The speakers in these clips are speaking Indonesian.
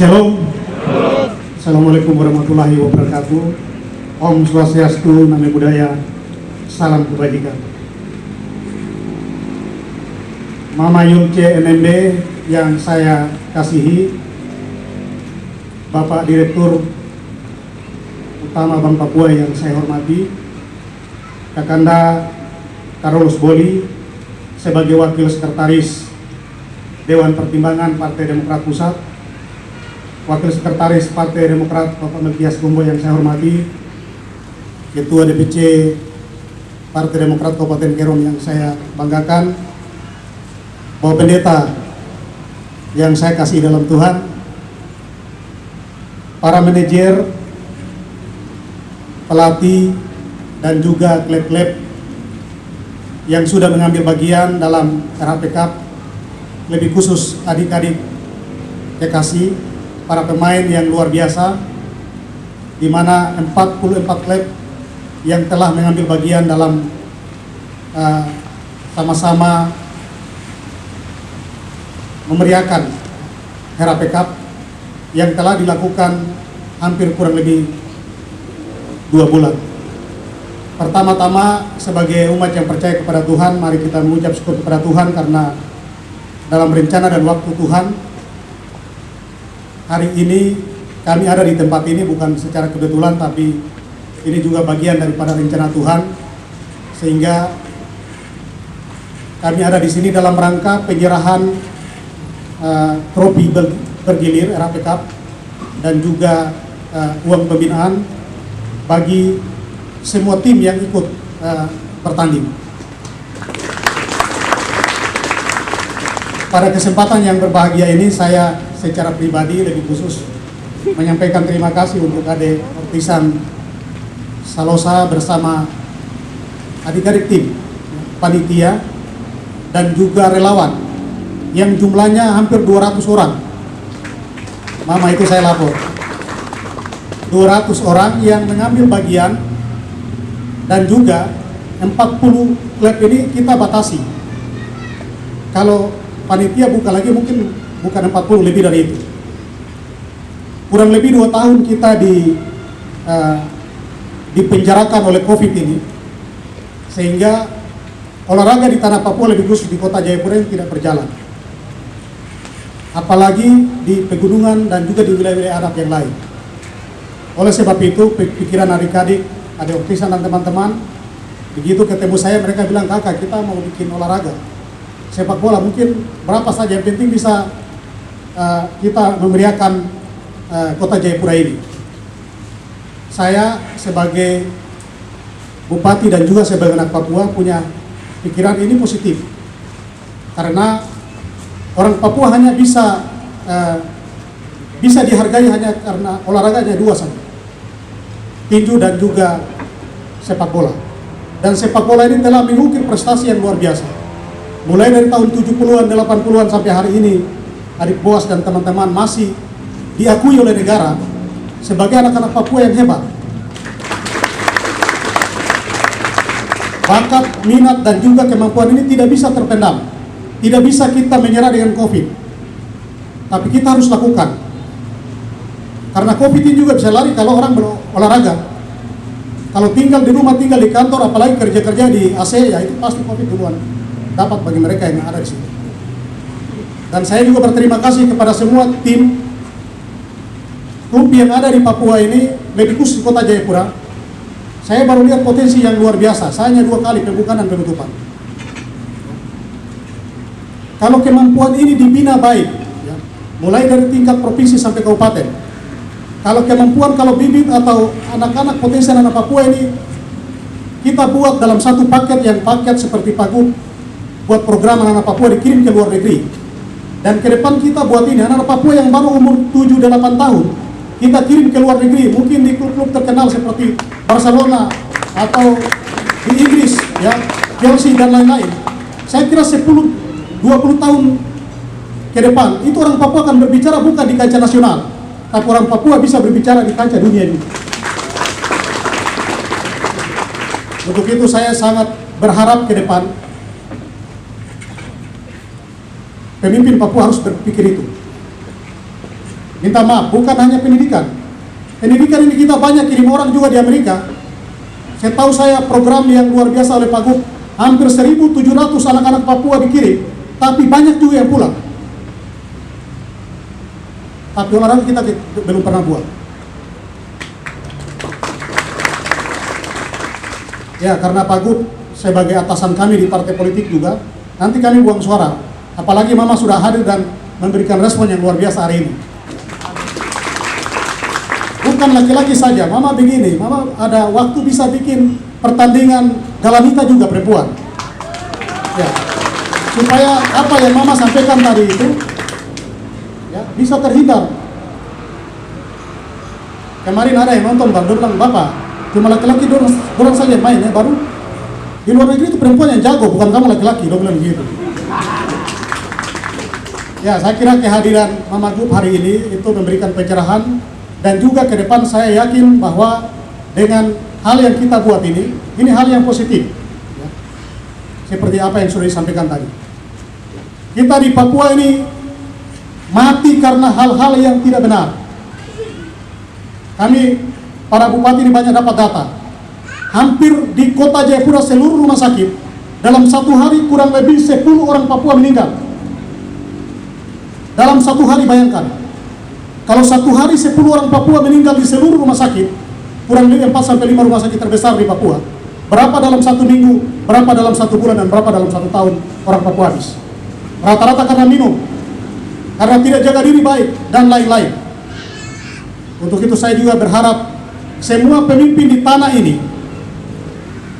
Shalom. Assalamualaikum warahmatullahi wabarakatuh. Om Swastiastu, Namo Buddhaya, salam kebajikan. Mama Yulce NMB yang saya kasihi, Bapak Direktur Utama Bank Papua yang saya hormati, Kakanda Carlos Boli sebagai Wakil Sekretaris Dewan Pertimbangan Partai Demokrat Pusat, Wakil Sekretaris Partai Demokrat Bapak Melkias Gombo yang saya hormati, Ketua DPC Partai Demokrat Kabupaten Kerom yang saya banggakan, Bapak Pendeta yang saya kasih dalam Tuhan, para manajer, pelatih, dan juga klub-klub yang sudah mengambil bagian dalam RHP Cup, lebih khusus adik-adik kekasih, para pemain yang luar biasa, di mana 44 klub yang telah mengambil bagian dalam sama-sama memeriahkan RHP Cup yang telah dilakukan hampir kurang lebih 2 bulan. Pertama-tama sebagai umat yang percaya kepada Tuhan, mari kita mengucap syukur kepada Tuhan karena dalam rencana dan waktu Tuhan, hari ini kami ada di tempat ini bukan secara kebetulan, tapi ini juga bagian daripada rencana Tuhan, sehingga kami ada di sini dalam rangka penyerahan trofi bergilir RHP Cup dan juga uang pembinaan bagi semua tim yang ikut bertanding. Pada kesempatan yang berbahagia ini, saya secara pribadi lebih khusus menyampaikan terima kasih untuk adik Ortisan Salosa bersama adik-adik tim, panitia, dan juga relawan yang jumlahnya hampir 200 orang. Mama, itu saya lapor. 200 orang yang mengambil bagian, dan juga 40 klub ini kita batasi. Kalau panitia buka lagi mungkin bukan 40, lebih dari itu. Kurang lebih 2 tahun kita dipenjarakan oleh COVID ini, sehingga olahraga di tanah Papua, lebih khusus di kota Jayapura, ini tidak berjalan. Apalagi di pegunungan dan juga di wilayah-wilayah Arab yang lain. Oleh sebab itu, pikiran adik-adik, adik Oktisan dan teman-teman, begitu ketemu saya, mereka bilang, kakak kita mau bikin olahraga sepak bola, mungkin berapa saja, yang penting bisa kita memeriahkan kota Jayapura ini. Saya sebagai bupati dan juga sebagai anak Papua punya pikiran ini positif, karena orang Papua hanya bisa dihargai hanya karena olahraganya 2 saja, tinju dan juga sepak bola. Dan sepak bola ini telah mengukir prestasi yang luar biasa. Mulai dari tahun 70-an, 80-an sampai hari ini, adik Boas dan teman-teman masih diakui oleh negara sebagai anak-anak Papua yang hebat. Bakat, minat, dan juga kemampuan ini tidak bisa terpendam. Tidak bisa kita menyerah dengan COVID. Tapi kita harus lakukan. Karena COVID ini juga bisa lari kalau orang berolahraga. Kalau tinggal di rumah, tinggal di kantor, apalagi kerja-kerja di AC, ya itu pasti COVID duluan dapat bagi mereka yang ada di sini. Dan saya juga berterima kasih kepada semua tim klub yang ada di Papua ini, lebih khusus kota Jayapura. Saya baru lihat potensi yang luar biasa. Saya hanya 2 kali pembukaan dan penutupan. Kalau kemampuan ini dibina baik, ya, mulai dari tingkat provinsi sampai kabupaten. Kalau kemampuan, kalau bibit atau anak-anak potensi anak Papua ini kita buat dalam satu paket, yang paket seperti Pagub, buat program anak Papua dikirim ke luar negeri. Dan ke depan kita buat ini, anak Papua yang baru umur 7-8 tahun, kita kirim ke luar negeri, mungkin di klub-klub terkenal seperti Barcelona atau di Inggris, ya, Chelsea dan lain-lain. Saya kira 10-20 tahun ke depan, itu orang Papua akan berbicara bukan di kancah nasional, tapi orang Papua bisa berbicara di kancah dunia ini. Untuk itu saya sangat berharap ke depan pemimpin Papua harus berpikir itu. Minta maaf, bukan hanya pendidikan. Pendidikan ini kita banyak kirim orang juga di Amerika. Saya tahu saya program yang luar biasa oleh Pak Gub, hampir 1.700 anak-anak Papua dikirim, tapi banyak juga yang pulang. Tapi olahraga kita belum pernah buat. Ya, karena Pak Gub sebagai atasan kami di partai politik juga, nanti kami buang suara. Apalagi Mama sudah hadir dan memberikan respon yang luar biasa hari ini. Bukan laki-laki saja, Mama begini, Mama ada waktu bisa bikin pertandingan galanita juga perempuan. Ya, supaya apa yang Mama sampaikan tadi itu ya, bisa terhindar. Kemarin ada yang nonton, Bang, dia bilang, Bapak, cuma laki-laki dorang saja main ya, baru di luar negeri itu perempuan yang jago, bukan kamu laki-laki, dia bilang begitu. Ya, saya kira kehadiran Mama Gub hari ini itu memberikan pencerahan. Dan juga ke depan saya yakin bahwa dengan hal yang kita buat ini hal yang positif ya. Seperti apa yang sudah disampaikan tadi. Kita di Papua ini mati karena hal-hal yang tidak benar. Kami, para bupati ini banyak dapat data. Hampir di kota Jayapura seluruh rumah sakit, dalam satu hari kurang lebih 10 orang Papua meninggal. Dalam satu hari, bayangkan. Kalau satu hari 10 orang Papua meninggal di seluruh rumah sakit, kurang lebih 4-5 rumah sakit terbesar di Papua. Berapa dalam satu minggu, berapa dalam satu bulan, dan berapa dalam satu tahun orang Papua habis. Rata-rata karena minum, karena tidak jaga diri baik, dan lain-lain. Untuk itu saya juga berharap semua pemimpin di tanah ini,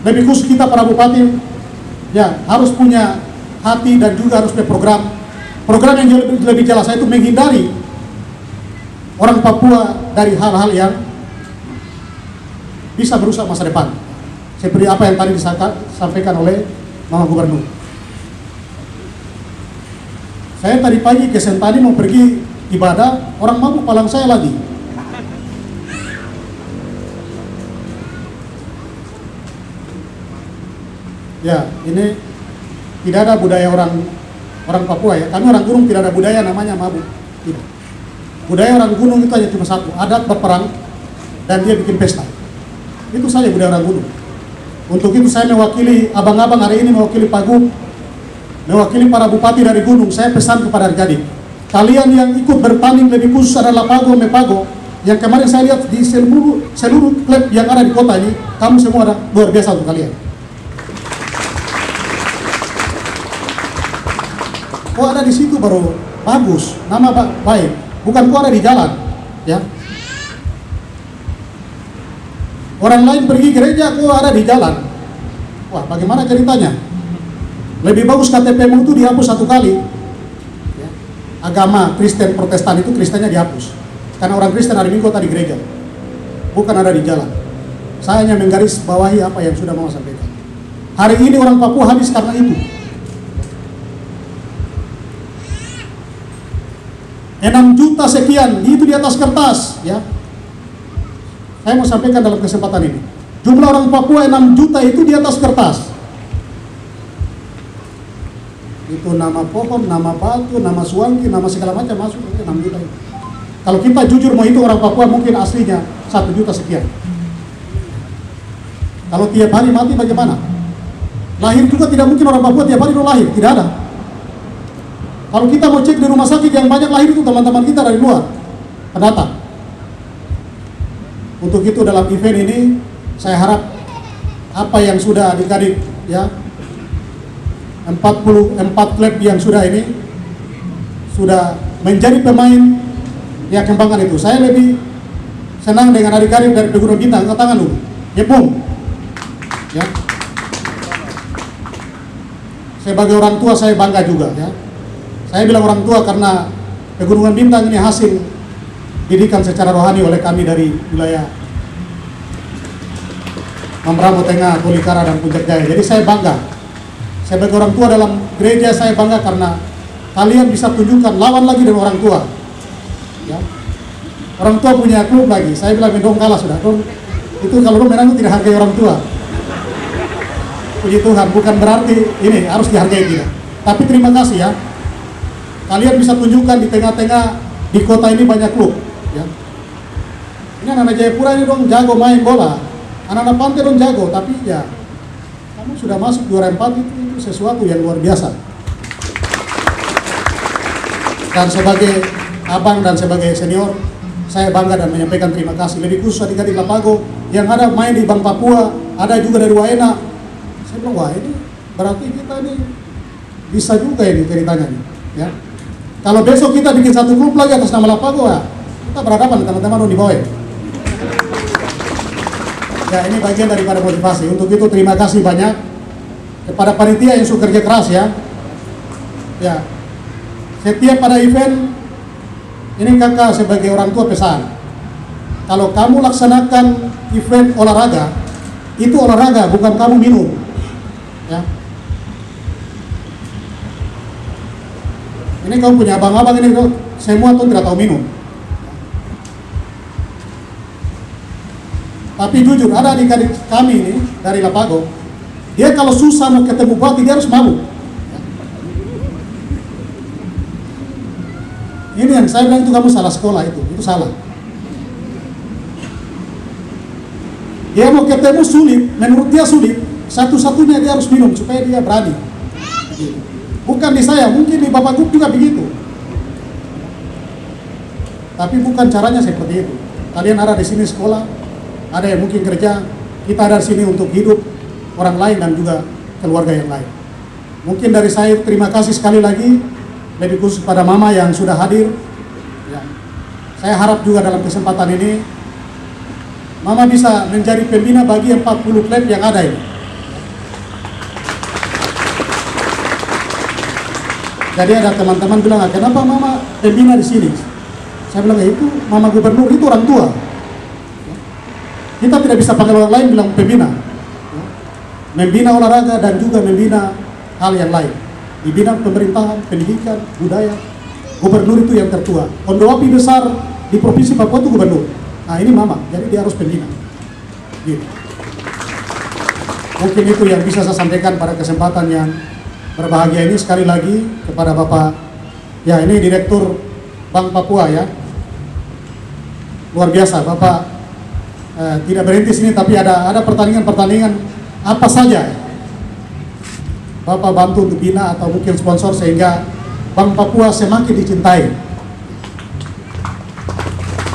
lebih khusus kita para bupati, ya harus punya hati dan juga harus punya program yang lebih jelas, yaitu menghindari orang Papua dari hal-hal yang bisa merusak masa depan. Seperti apa yang tadi disampaikan oleh Mama Gubernur. Saya tadi pagi ke Sentani mau pergi ibadah, orang mabuk palang saya lagi. Ya, ini tidak ada budaya orang Papua ya. Kami orang gunung tidak ada budaya namanya mabuk. Tidak. Budaya orang gunung itu hanya cuma satu, adat berperang dan dia bikin pesta. Itu saja budaya orang gunung. Untuk itu saya mewakili abang-abang hari ini, mewakili Pak Gub, mewakili para bupati dari gunung. Saya pesan kepada adik-adik, kalian yang ikut bertanding lebih khusus adalah Pago, Mepago, yang kemarin saya lihat di seluruh klub yang ada di kota ini, kamu semua ada luar biasa untuk kalian. Kok ada di situ baru bagus, nama baik. Bukan kok ada di jalan, ya. Orang lain pergi gereja, kok ada di jalan. Wah, bagaimana ceritanya? Lebih bagus KTP-mu itu dihapus satu kali. Ya. Agama Kristen Protestan itu Kristennya dihapus. Karena orang Kristen hari Minggu tadi gereja, bukan ada di jalan. Saya hanya menggaris bawahi apa yang sudah Mama sampaikan. Hari ini orang Papua habis karena itu. 6 juta sekian, itu di atas kertas ya. Saya mau sampaikan dalam kesempatan ini, jumlah orang Papua 6 juta itu di atas kertas. Itu nama pohon, nama batu, nama suangki, nama segala macam masuk 6 juta itu. Kalau kita jujur mau itu orang Papua mungkin aslinya 1 juta sekian. Kalau tiap hari mati bagaimana? Lahir juga tidak mungkin orang Papua tiap hari lahir, tidak ada. Kalau kita mau cek di rumah sakit yang banyak lahir itu teman-teman kita dari luar, pendatang. Untuk itu dalam event ini saya harap apa yang sudah adik-adik ya 44 klub yang sudah ini sudah menjadi pemain ya kembangkan itu. Saya lebih senang dengan adik-adik dari Pegunungan Bintang, angkat tangan dulu. Yepung. Ya. Sebagai orang tua saya bangga juga ya. Saya bilang orang tua karena Pegunungan Bintang ini hasil didikan secara rohani oleh kami dari wilayah Mambramo Tengah, Tolikara, dan Puncak Jaya. Jadi saya bangga. Sebagai orang tua dalam gereja saya bangga karena kalian bisa tunjukkan lawan lagi dengan orang tua. Ya. Orang tua punya klub lagi. Saya bilang dong kalah sudah. Dong, itu kalau dong menang tidak hargai orang tua. Puji Tuhan, bukan berarti ini harus dihargai tidak. Tapi terima kasih ya. Kalian bisa tunjukkan di tengah-tengah di kota ini banyak klub, ya. Ini anak-anak Jayapura ini dong jago main bola, anak-anak Pantai dong jago, tapi ya kamu sudah masuk juara 4 itu sesuatu yang luar biasa. Dan sebagai abang dan sebagai senior, saya bangga dan menyampaikan terima kasih. Lebih khusus adik-adik Lapago yang ada main di Bank Papua, ada juga dari Waena. Saya bilang, wah ini berarti kita ini bisa juga ini ceritanya nih, ya. Kalau besok kita bikin satu grup lagi atas nama Lapago, ya, kita berhadapan teman-teman di bawah. Ya, ini bagian daripada motivasi. Untuk itu terima kasih banyak kepada panitia yang sudah kerja keras, ya. Ya, setiap pada event ini kakak sebagai orang tua pesan, kalau kamu laksanakan event olahraga, itu olahraga bukan kamu minum, ya. Ini kamu punya abang-abang ini semua tuh tidak tahu minum. Tapi jujur, ada adik-adik kami ini dari Lapago, dia kalau susah mau ketemu bupati, dia harus mabuk. Ini yang saya bilang itu kamu salah sekolah, itu salah. Dia mau ketemu sulit, menurut dia sulit, satu-satunya dia harus minum supaya dia berani. Bukan di saya, mungkin di Bapak Gub juga begitu. Tapi bukan caranya seperti itu. Kalian ada di sini sekolah, ada yang mungkin kerja, kita ada di sini untuk hidup orang lain dan juga keluarga yang lain. Mungkin dari saya terima kasih sekali lagi, lebih khusus pada Mama yang sudah hadir. Ya. Saya harap juga dalam kesempatan ini, Mama bisa menjadi pembina bagi 40 klub yang ada ini. Jadi ada teman-teman bilang, kenapa Mama pembina di sini? Saya bilang, itu Mama Gubernur, itu orang tua. Kita tidak bisa panggil orang lain bilang pembina. Membina olahraga dan juga membina hal yang lain. Di bidang pemerintahan, pendidikan, budaya. Gubernur itu yang tertua. Ondoapi besar di Provinsi Papua itu gubernur. Nah ini Mama, jadi dia harus pembina. Gitu. Mungkin itu yang bisa saya sampaikan pada kesempatan yang berbahagia ini. Sekali lagi kepada Bapak, ya ini Direktur Bank Papua, ya. Luar biasa, Bapak tidak berhenti sini, tapi ada pertandingan-pertandingan apa saja Bapak bantu untuk bina atau mungkin sponsor sehingga Bank Papua semakin dicintai.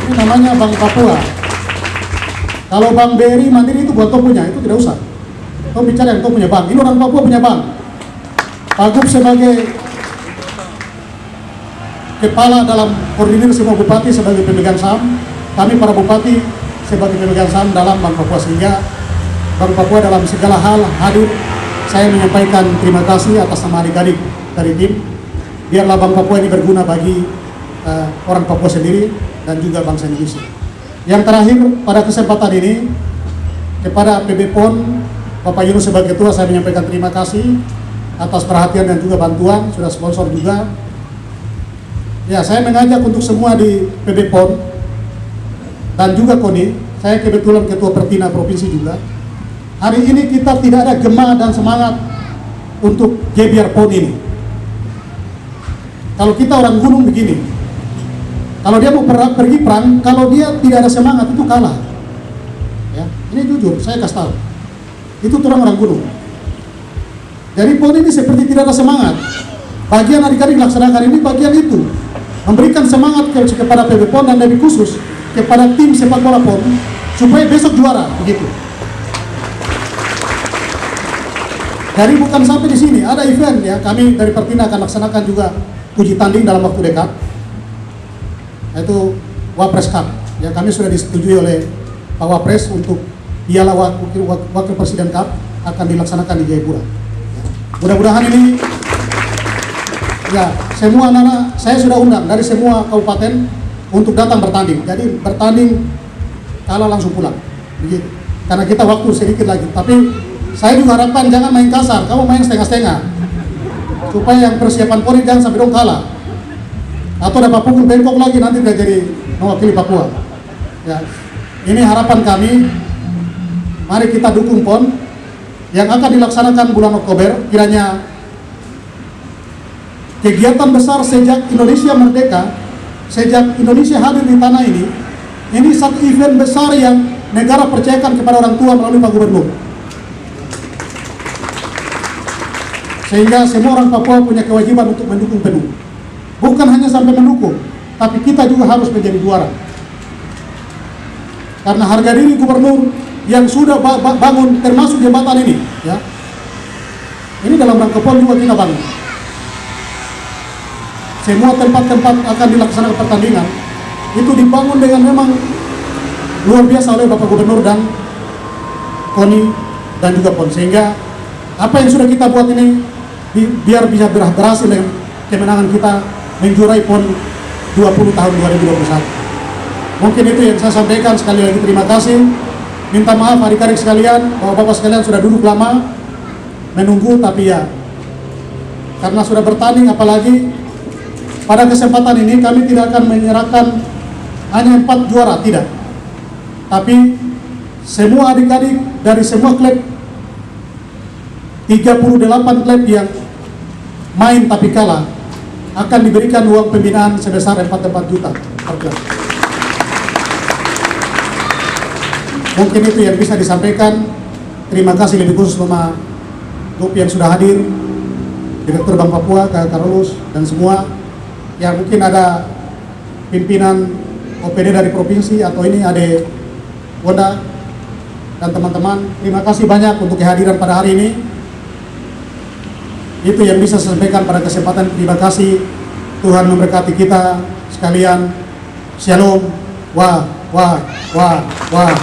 Ini namanya Bank Papua. Kalau Bank BRI Mandiri itu buat punya, itu tidak usah. Kau bicara yang kau punya bank. Ini orang Papua punya bank. Pak Gub sebagai kepala dalam koordinir semua bupati sebagai pemegang saham, kami para bupati sebagai pemegang saham dalam Bank Papua, sehingga Bank Papua dalam segala hal hadir. Saya menyampaikan terima kasih atas nama adik-adik dari tim. Biarlah Bank Papua ini berguna bagi orang Papua sendiri dan juga bangsa Indonesia. Yang terakhir pada kesempatan ini, kepada PB PON Bapak Yunus sebagai ketua, saya menyampaikan terima kasih atas perhatian dan juga bantuan, sudah sponsor juga. Ya, saya mengajak untuk semua di PB PON dan juga KONI, saya kebetulan Ketua Pertina Provinsi juga. Hari ini kita tidak ada gema dan semangat untuk gebiar PON ini. Kalau kita orang gunung begini, kalau dia mau pergi perang, kalau dia tidak ada semangat itu kalah. Ya, ini jujur, saya kasih tahu. Itu orang gunung. Jadi PON ini seperti tidak ada semangat. Bagian adik-adik laksanakan ini bagian itu, memberikan semangat kepada PB PON dan lebih khusus kepada tim sepak bola PON supaya besok juara, begitu. Jadi bukan sampai di sini, ada event, ya, kami dari Pertina akan laksanakan juga uji tanding dalam waktu dekat, yaitu Wapres Cup. Ya, kami sudah disetujui oleh Pak Wapres untuk Piala Wakil Presiden Cup akan dilaksanakan di Jayapura. Ya. Mudah-mudahan ini, ya, semua anak-anak saya sudah undang dari semua kabupaten untuk datang bertanding. Jadi bertanding kalah langsung pulang, begitu. Karena kita waktu sedikit lagi. Tapi saya juga harapkan jangan main kasar, kamu main setengah-setengah, supaya yang persiapan PON jangan sampai dong kalah. Atau dapat pukul bengkok lagi nanti tidak jadi mewakili Papua. Ya, ini harapan kami. Mari kita dukung PON yang akan dilaksanakan bulan Oktober. Kiranya kegiatan besar sejak Indonesia merdeka sejak Indonesia hadir di tanah ini satu event besar yang negara percayakan kepada orang tua melalui Pak Gubernur. Sehingga semua orang Papua punya kewajiban untuk mendukung penuh. Bukan hanya sampai mendukung, tapi kita juga harus menjadi juara. Karena harga diri gubernur yang sudah bangun termasuk jembatan ini, ya. Ini dalam rangka PON juga kita bangun. Semua tempat-tempat akan dilaksanakan pertandingan itu dibangun dengan memang luar biasa oleh Bapak Gubernur dan KONI dan juga PON. Sehingga apa yang sudah kita buat ini biar bisa berhasil dengan kemenangan kita menjuarai PON 20 tahun 2021. Mungkin itu yang saya sampaikan. Sekali lagi terima kasih. Minta maaf adik-adik sekalian, bapak-bapak sekalian sudah duduk lama menunggu, tapi ya karena sudah bertanding, apalagi pada kesempatan ini kami tidak akan menyerahkan hanya 4 juara, tidak. Tapi semua adik-adik dari semua klub, 38 klub yang main tapi kalah, akan diberikan uang pembinaan sebesar 44 juta per klub. Mungkin itu yang bisa disampaikan. Terima kasih lebih khusus sama grup yang sudah hadir, Direktur Bank Papua, Kak Carlos, dan semua. Ya mungkin ada pimpinan OPD dari provinsi atau ini ada Wanda dan teman-teman. Terima kasih banyak untuk kehadiran pada hari ini. Itu yang bisa saya sampaikan pada kesempatan. Terima kasih. Tuhan memberkati kita sekalian. Shalom. Wah, wah, wah, wah.